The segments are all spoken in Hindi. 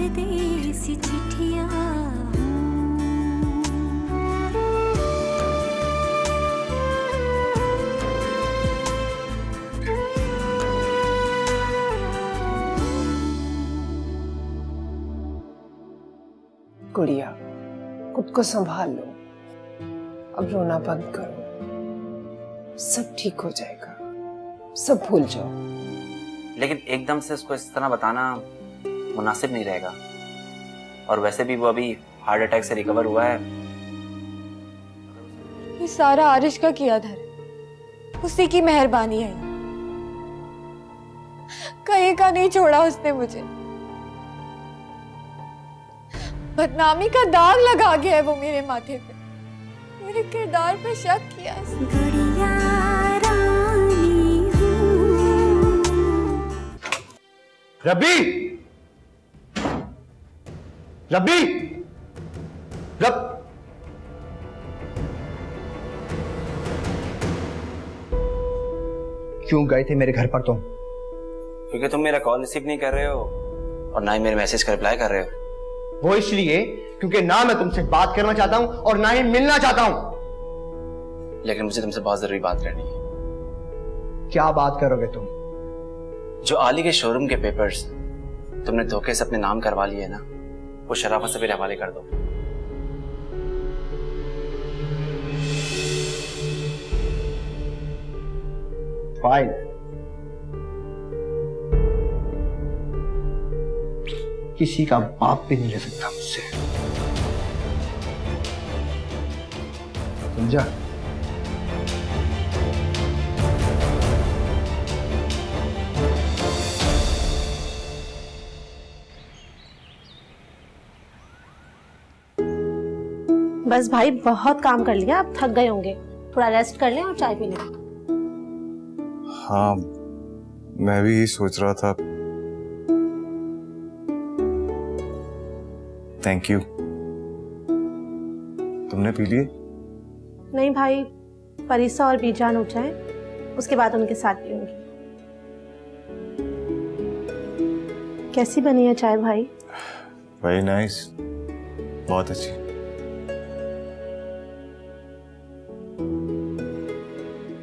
परदेसी चिट्ठियां। गुड़िया, खुद को संभाल लो, अब रोना बंद करो, सब ठीक हो जाएगा, सब भूल जाओ। लेकिन एकदम से उसको इस तरह बताना मुनासिब नहीं रहेगा, और वैसे भी वो अभी हार्ट अटैक से रिकवर हुआ है। ये सारा आरिश का किया धर, उसी की मेहरबानी है, कहीं का नहीं छोड़ा उसने मुझे। बदनामी का दाग लगा गया है वो मेरे माथे पे, मेरे किरदार पे शक किया। गुड़िया रानी हूँ। रब्बी, रब्बी, क्यों गए थे मेरे घर पर तुम? क्योंकि तुम मेरा कॉल रिसीव नहीं कर रहे हो और ना ही मेरे मैसेज का रिप्लाई कर रहे हो। वो इसलिए क्योंकि ना मैं तुमसे बात करना चाहता हूं और ना ही मिलना चाहता हूं। लेकिन मुझे तुमसे बहुत जरूरी बात करनी है। क्या बात करोगे तुम? जो आली के शोरूम के पेपर्स तुमने धोखे से अपने नाम करवा लिए ना, वो शराफत से मेरे हवाले कर दो। फाइल किसी का बाप भी नहीं ले सकता मुझसे, समझा? बस भाई, बहुत काम कर लिया, आप थक गए होंगे, थोड़ा रेस्ट कर लें और चाय पी लें। हाँ, मैं भी यही सोच रहा था। Thank you. तुमने पी लिए? नहीं भाई, परीसा और बीजान उठ जाएं, उसके बाद उनके साथ पीऊंगी। कैसी बनी है चाय भाई? वेरी नाइस, बहुत अच्छी।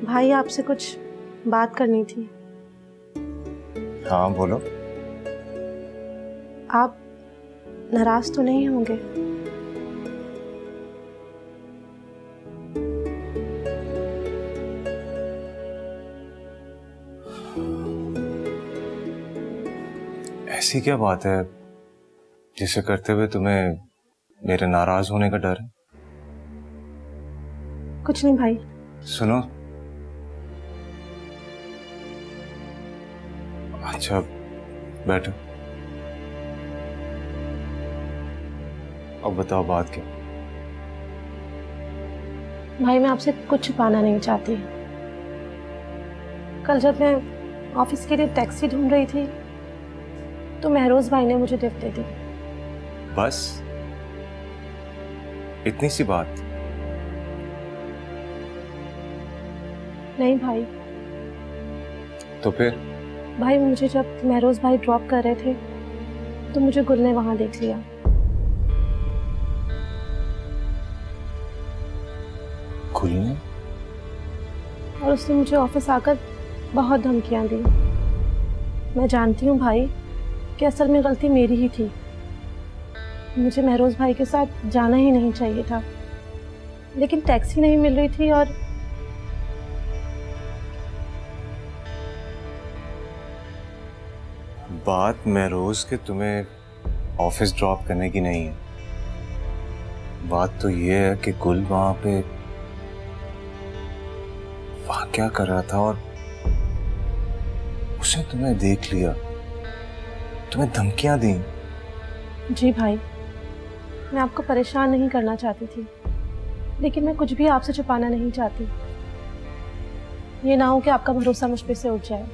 भाई, आपसे कुछ बात करनी थी। हाँ बोलो। आप नाराज तो नहीं होंगे? ऐसी क्या बात है जिसे करते हुए तुम्हें मेरे नाराज होने का डर है? कुछ नहीं भाई। सुनो, अच्छा बैठो। अब बताओ बात क्या? भाई, मैं आपसे कुछ छुपाना नहीं चाहती। कल जब मैं ऑफिस के लिए टैक्सी ढूंढ रही थी तो महरोज भाई ने मुझे लिफ्ट दे दी। बस इतनी सी बात? नहीं भाई। तो फिर? भाई, मुझे जब महरोज भाई ड्रॉप कर रहे थे तो मुझे गुल ने वहां देख लिया। गुल ने? और उसने मुझे ऑफिस आकर बहुत धमकियां दी। मैं जानती हूँ भाई कि असल में गलती मेरी ही थी। मुझे महरोज भाई के साथ जाना ही नहीं चाहिए था, लेकिन टैक्सी नहीं मिल रही थी। और बात महरोज के तुम्हें ऑफिस ड्रॉप करने की नहीं है। बात तो ये है कि गुल वहां क्या कर रहा था और उसने तुम्हें देख लिया, तुम्हें धमकियां दी। जी भाई, मैं आपको परेशान नहीं करना चाहती थी, लेकिन मैं कुछ भी आपसे छुपाना नहीं चाहती। ये ना हो कि आपका भरोसा मुझ पे से उठ जाए।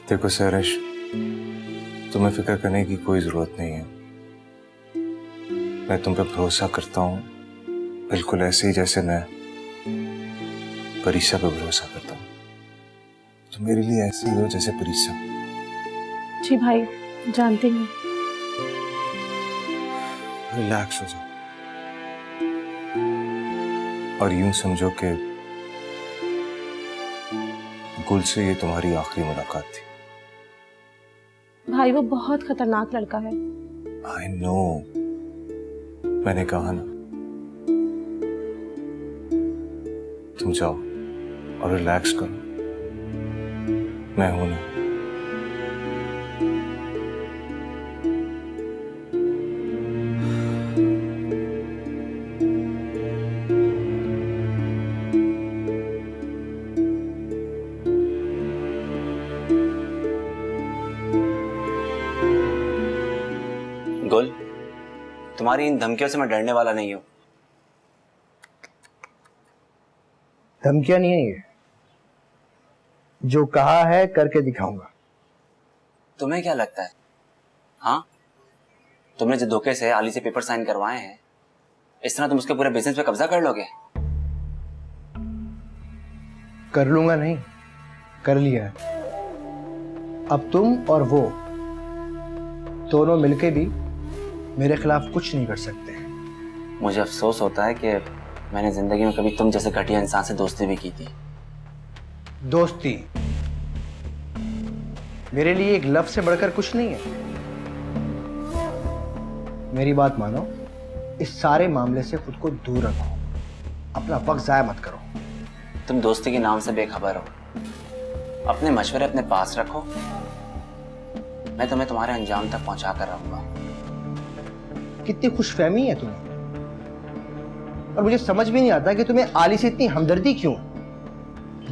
देखो सहरिश, तुम्हें फिक्र करने की कोई जरूरत नहीं है। मैं तुम पे भरोसा करता हूँ, बिल्कुल ऐसे ही जैसे मैं परीसा पे भरोसा करता हूँ। तुम मेरे लिए ऐसे ही हो जैसे परीसा। जी भाई, जानती हूँ। रिलैक्स हो जाओ और यूं समझो कि गुल से ये तुम्हारी आखिरी मुलाकात थी। भाई वो बहुत खतरनाक लड़का है। आई नो, मैंने कहा ना। तुम जाओ और रिलैक्स करो, मैं हूं ना। गुल, तुम्हारी इन धमकियों से मैं डरने वाला नहीं हूं। धमकियां नहीं है ये, जो कहा है करके दिखाऊंगा। तुम्हें क्या लगता है, हाँ? तुमने जो धोखे से आली से पेपर साइन करवाए हैं, इस तरह तुम उसके पूरे बिजनेस पे कब्जा कर लोगे? कर लूंगा नहीं, कर लिया है। अब तुम और वो दोनों मिलके भी मेरे खिलाफ कुछ नहीं कर सकते। मुझे अफसोस होता है कि मैंने जिंदगी में कभी तुम जैसे घटिया इंसान से दोस्ती भी की थी। दोस्ती मेरे लिए एक लफ्ज से बढ़कर कुछ नहीं है। मेरी बात मानो, इस सारे मामले से खुद को दूर रखो, अपना वक्त जाया मत करो। तुम दोस्ती के नाम से बेखबर हो, अपने मशवरे अपने पास रखो, मैं तुम्हें तुम्हारे अंजाम तक पहुंचा कर रहूंगा। कितनी खुशफहमी है तुम्हें, और मुझे समझ भी नहीं आता कि तुम्हें आली से इतनी हमदर्दी क्यों।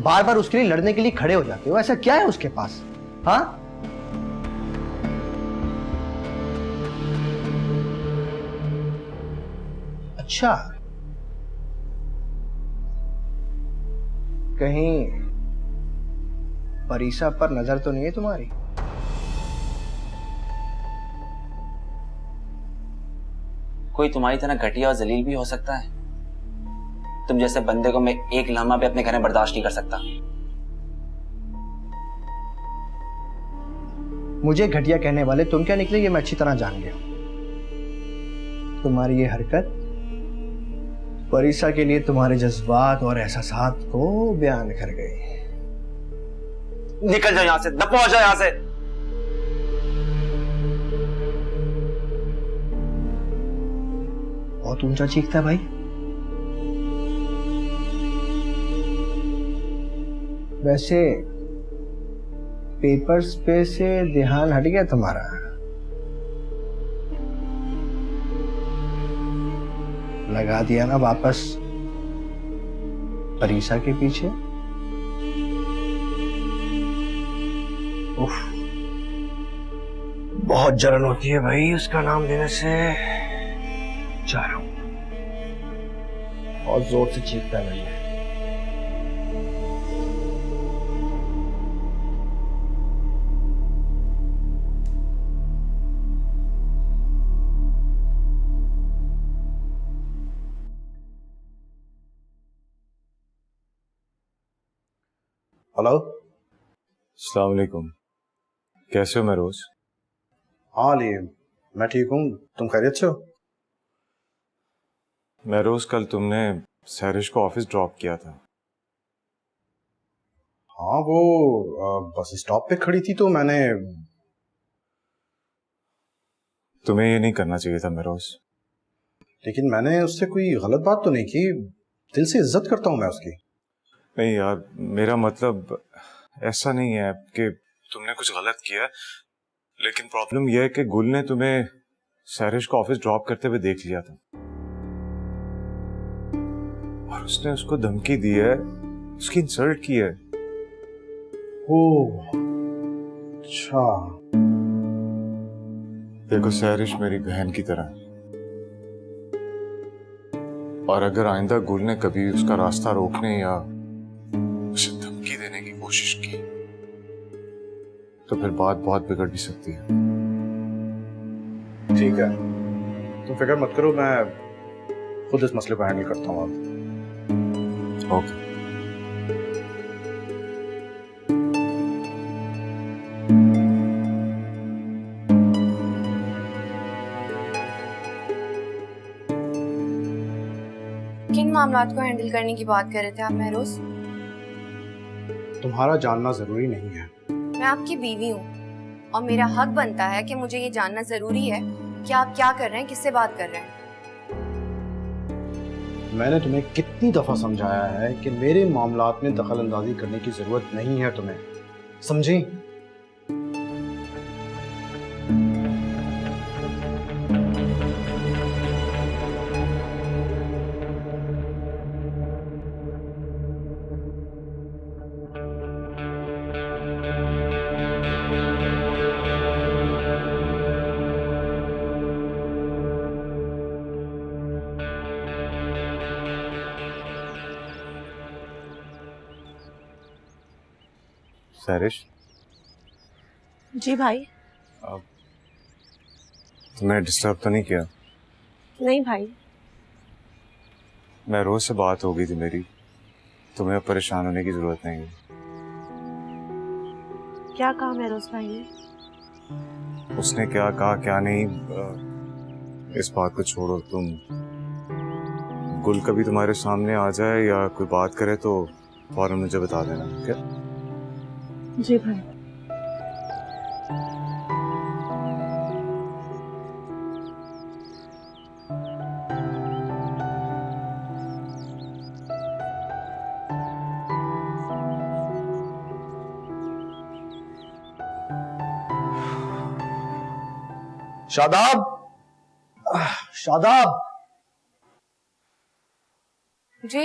बार बार उसके लिए लड़ने के लिए खड़े हो जाते हो, ऐसा क्या है उसके पास? हाँ, अच्छा, कहीं परीसा पर नजर तो नहीं है तुम्हारी? कोई तुम्हारी तरह घटिया और जलील भी हो सकता है। तुम जैसे बंदे को मैं एक लम्हा भी अपने घर में बर्दाश्त नहीं कर सकता। मुझे घटिया कहने वाले तुम क्या निकले, ये मैं अच्छी तरह जान गया। तुम्हारी ये हरकत परीसा के लिए तुम्हारे जज्बात और एहसासात को बयान कर गई। निकल जाओ यहां से, दफा हो जाओ यहां से। बहुत ऊंचा चीखता है भाई। वैसे पेपर्स पे से ध्यान हट गया तुम्हारा? लगा दिया ना वापस परीसा के पीछे? उफ, बहुत जलन होती है भाई उसका नाम लेने से। जा रहा हूं, बहुत जोर से चीखता है भैया। हेलो, अस्सलाम वालेकुम। कैसे हो महरोज? हाँ अली, मैं ठीक हूँ, तुम खैरियत से हो? महरोज, कल तुमने सैरिश को ऑफिस ड्रॉप किया था। हाँ, वो बस स्टॉप पे खड़ी थी तो मैंने। तुम्हें ये नहीं करना चाहिए था महरोज। लेकिन मैंने उससे कोई गलत बात तो नहीं की, दिल से इज्जत करता हूँ मैं उसकी। नहीं यार, मेरा मतलब ऐसा नहीं है कि तुमने कुछ गलत किया, लेकिन प्रॉब्लम यह है कि गुल ने तुम्हें सैरिश को ऑफिस ड्रॉप करते हुए देख लिया था और उसने उसको धमकी दी है, उसकी इंसल्ट की है। ओह अच्छा। देखो, सैरिश मेरी बहन की तरह है, और अगर आइंदा गुल ने कभी उसका रास्ता रोकने या उसे धमकी देने की कोशिश की तो फिर बात बहुत बिगड़ भी सकती है। ठीक है, तुम फिक्र मत करो, मैं खुद इस मसले को हैंडल करता हूँ अब। ओके। मामलात को हैंडल करने की बात कर रहे थे आप महरोज? तुम्हारा जानना जरूरी नहीं है। मैं आपकी बीवी हूँ और मेरा हक बनता है कि मुझे ये जानना जरूरी है कि आप क्या कर रहे हैं, किससे बात कर रहे हैं। मैंने तुम्हें कितनी दफा समझाया है कि मेरे मामलात में दखल अंदाजी करने की जरूरत नहीं है तुम्हें, समझी? सैरिश, जी भाई। तुम्हें डिस्टर्ब तो नहीं किया? नहीं भाई। मैं रोज से बात हो गई थी मेरी, तुम्हें परेशान होने की जरूरत नहीं है। क्या काम है रोज भाई ने? उसने क्या कहा क्या नहीं, इस बात को छोड़ो। तुम गुल कभी तुम्हारे सामने आ जाए या कोई बात करे तो फौरन मुझे बता देना, क्या? जी भाई। शादाब, शादाब, जी?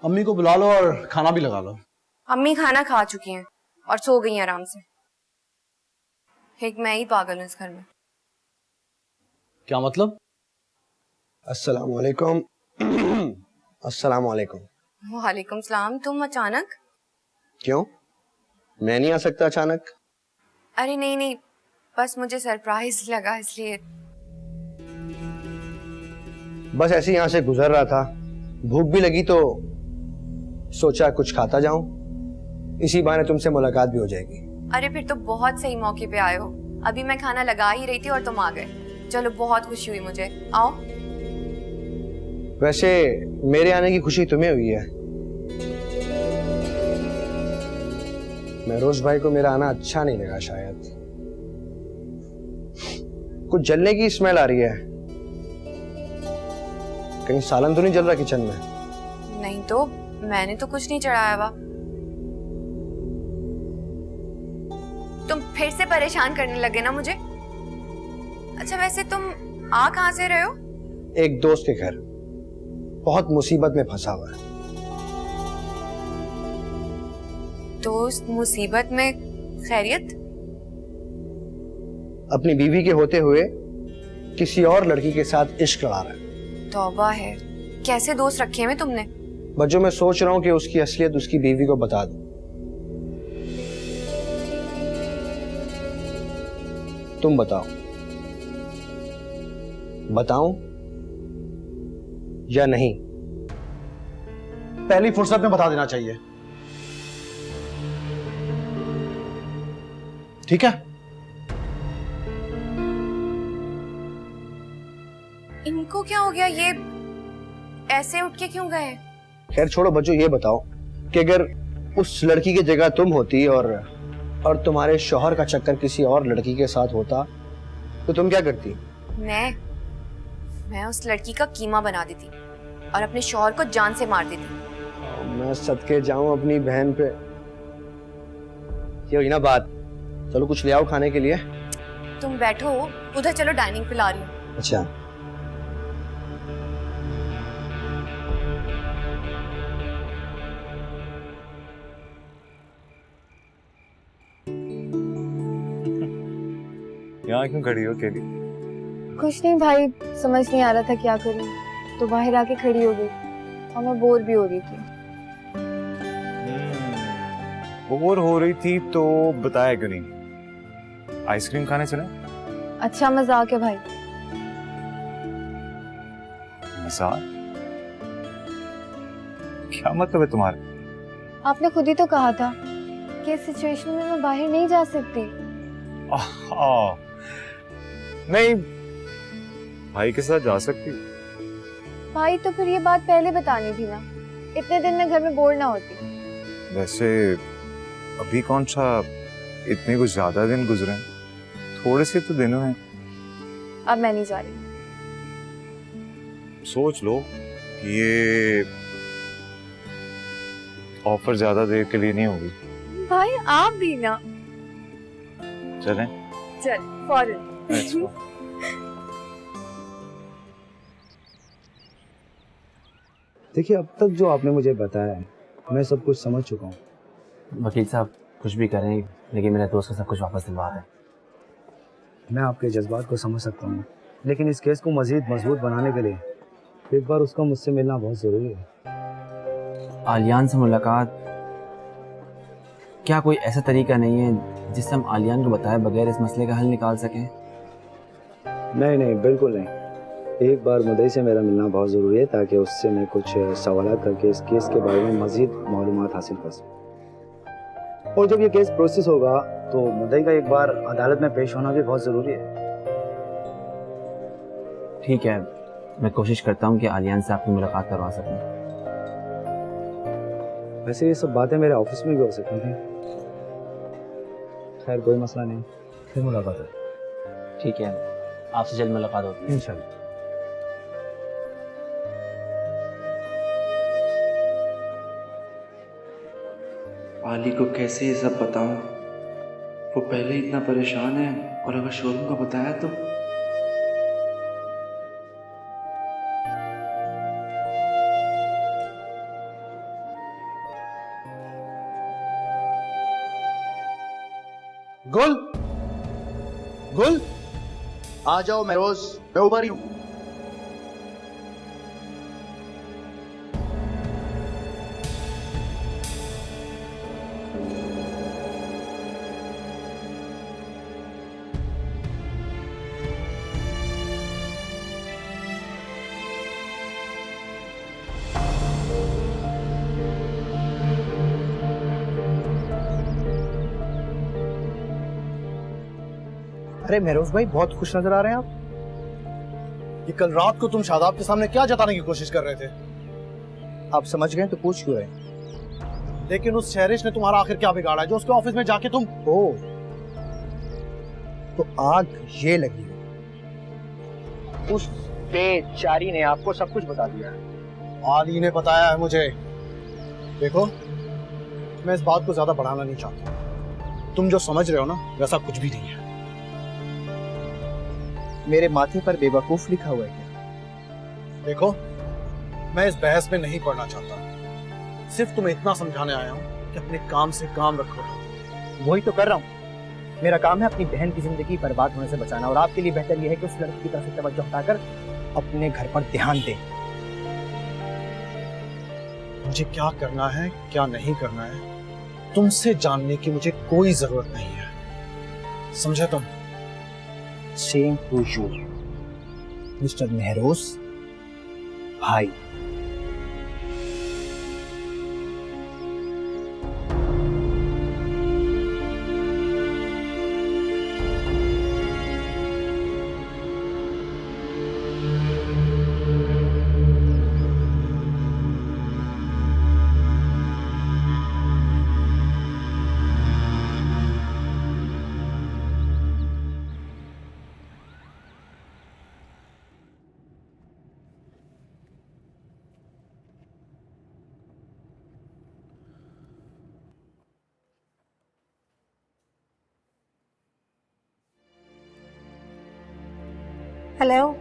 अम्मी को बुला लो और खाना भी लगा लो। अम्मी खाना खा चुकी हैं और सो गई हैं आराम से। एक मैं ही पागल हूँ इस घर में। क्या मतलब? अस्सलाम वालेकुम। अस्सलाम वालेकुम। वालेकुम सलाम। तुम अचानक? क्यों, मैं नहीं आ सकता अचानक? अरे नहीं नहीं, बस मुझे सरप्राइज लगा इसलिए। बस ऐसे यहाँ से गुजर रहा था, भूख भी लगी तो सोचा कुछ खाता जाऊं, इसी बहाने तुमसे मुलाकात भी हो जाएगी। अरे फिर तो बहुत सही मौके पे आए हो। अभी मैं खाना लगा ही रही थी और तुम आ गए। चलो बहुत खुशी हुई मुझे। आओ। वैसे मेरे आने की खुशी तुम्हें हुई है। महरोज भाई को मेरा आना अच्छा नहीं लगा शायद। कुछ जलने की स्मेल आ रही है। कहीं सालन तो नहीं जल रहा किचन में? नहीं तो, मैंने तो कुछ नहीं चढ़ाया हुआ। तुम फिर से परेशान करने लगे ना मुझे। अच्छा वैसे तुम आ कहां से रहे हो? एक दोस्त के घर, बहुत मुसीबत में फंसा हुआ है। दोस्त मुसीबत में? खैरियत? अपनी बीवी के होते हुए किसी और लड़की के साथ इश्क लड़ा रहा है। तौबा है, कैसे दोस्त रखे हुए तुमने? बस जो मैं सोच रहा हूं कि उसकी असलियत उसकी बीवी को बता दूं। तुम बताओ, बताऊं या नहीं? पहली फुर्सत में बता देना चाहिए, ठीक है? इनको क्या हो गया? ये ऐसे उठ के क्यों गए? खैर छोड़ो बच्चों, ये बताओ कि अगर उस लड़की की जगह तुम होती और तुम्हारे शौहर का चक्कर किसी और लड़की के साथ होता तो तुम क्या करती? मैं उस लड़की का कीमा बना देती और अपने शौहर को जान से मार देती। मैं सदके जाऊं अपनी बहन पे। ये हुई ना बात। चलो कुछ ले आओ खाने के लिए। तुम बैठो, उधर चलो, डाइनिंग पे ला रही हूँ। अच्छा। यहाँ क्यों खड़ी हो अकेली? कुछ नहीं भाई, समझ नहीं आ रहा था क्या करूं, तो बाहर आके खड़ी हो गई और मैं बोर भी हो रही थी। बोर हो रही थी तो बताया क्यों नहीं? आइसक्रीम खाने चले? अच्छा मजाक है भाई। मजाक? क्या मतलब है तुम्हारा? आपने खुद ही तो कहा था कि इस सिचुएशन में मैं बाहर नहीं जा सकती। नहीं, भाई के साथ जा सकती। भाई तो फिर ये बात पहले बतानी थी ना, इतने दिन में घर में बोर ना होती। वैसे अभी कौन सा इतने कुछ ज्यादा दिन गुजरे हैं, थोड़े से तो दिन हैं। अब मैं नहीं जा रही। सोच लो कि ये ऑफर ज्यादा देर के लिए नहीं होगी। भाई आप भी ना। चलें? चल फौरन। Let's go. देखिए, अब तक जो आपने मुझे बताया है मैं सब कुछ समझ चुका हूँ। वकील साहब कुछ भी करें, लेकिन मेरे दोस्त को सब कुछ वापस दिलवा दें। मैं आपके जज्बात को समझ सकता हूँ, लेकिन इस केस को मजीद मजबूत बनाने के लिए एक बार उसका मुझसे मिलना बहुत ज़रूरी है। आलियान से मुलाकात, क्या कोई ऐसा तरीका नहीं है जिससे हम आलियान को बताए बगैर इस मसले का हल निकाल सकें? नहीं नहीं, बिल्कुल नहीं। एक बार मुद्दई से मेरा मिलना बहुत ज़रूरी है ताकि उससे मैं कुछ सवाल करके इस केस के बारे में मजीद मालूमात हासिल कर सकूँ। और जब ये केस प्रोसेस होगा तो मुद्दई का एक बार अदालत में पेश होना भी बहुत ज़रूरी है। ठीक है, मैं कोशिश करता हूँ कि आलियान से आपकी मुलाकात करवा सकूँ। वैसे ये सब बातें मेरे ऑफिस में भी हो सकती थी। खैर कोई मसला नहीं, फिर मुलाकात है। ठीक है, आपसे जल्द मुलाकात होगी इंशाल्लाह। आली को कैसे ये सब बताऊं? वो पहले इतना परेशान है और अगर शोरूम का बताया तो। गुल, गुल, आ जाओ महरोज, मैं ऊपर ही हूं। अरे महरोज भाई, बहुत खुश नजर आ रहे हैं आप। ये कल रात को तुम शादाब के सामने क्या जताने की कोशिश कर रहे थे? आप समझ गए तो पूछ क्यों रहे? लेकिन उस शहरिश ने तुम्हारा आखिर क्या बिगाड़ा है जो उसके ऑफिस में जाके तुम। ओ, तो आग ये लगी उस बेचारी ने आपको सब कुछ बता दिया है। आली ने बताया है मुझे। देखो, मैं इस बात को ज्यादा बढ़ाना नहीं चाहता। तुम जो समझ रहे हो ना, वैसा कुछ भी नहीं है। मेरे माथे पर बेवकूफ लिखा हुआ है क्या? देखो, मैं इस बहस में नहीं पड़ना चाहता। सिर्फ तुम्हें इतना समझाने आया हूँ कि अपने काम से काम रखो। वही तो कर रहा हूँ। मेरा काम है अपनी बहन की जिंदगी बर्बाद होने से बचाना, और आपके लिए बेहतर यह है कि उस लड़की की तरफ से तवज्जो हटाकर अपने घर पर ध्यान दें। मुझे क्या करना है, क्या नहीं करना है, तुमसे जानने की मुझे कोई जरूरत नहीं है। समझे तुम? Same to you mister Mehroz भाई। हेलो।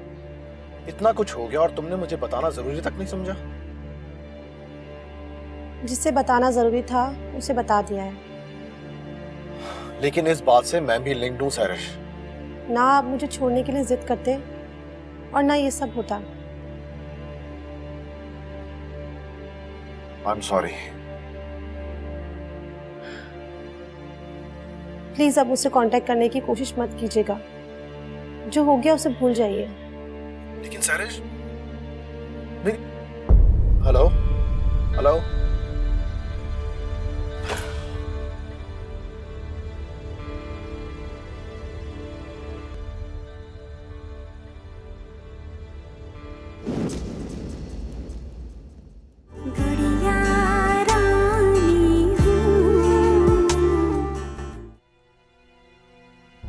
इतना कुछ हो गया और तुमने मुझे बताना जरूरी तक नहीं समझा? जिसे बताना जरूरी था उसे बता दिया है। लेकिन इस बात से मैं भी लिंक्ड हूं सैरिश। ना आप मुझे छोड़ने के लिए जिद करते और ना ये सब होता। I am sorry. प्लीज अब मुझसे कांटेक्ट करने की कोशिश मत कीजिएगा। जो हो गया उसे भूल जाइए। लेकिन सैरिश, हेलो हेलो,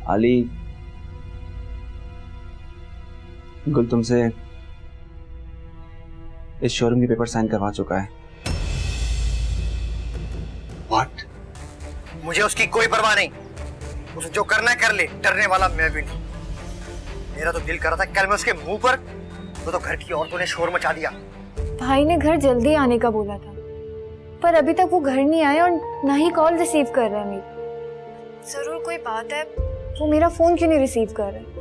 आली, गुल तुमसे इस शोरूम के पेपर साइन करवा चुका है। व्हाट? मुझे उसकी कोई परवाह नहीं, उसे जो करना है कर ले, डरने वाला मैं भी नहीं। मेरा तो दिल कर रहा था कल मैं उसके मुंह पर, वो तो घर की औरतों ने शोर मचा दिया। भाई ने घर जल्दी आने का बोला था, पर अभी तक वो घर नहीं आए और ना ही कॉल रिसीव कर रहा है मेरी। जरूर कोई बात है, वो मेरा फोन क्यों नहीं रिसीव कर रहा है?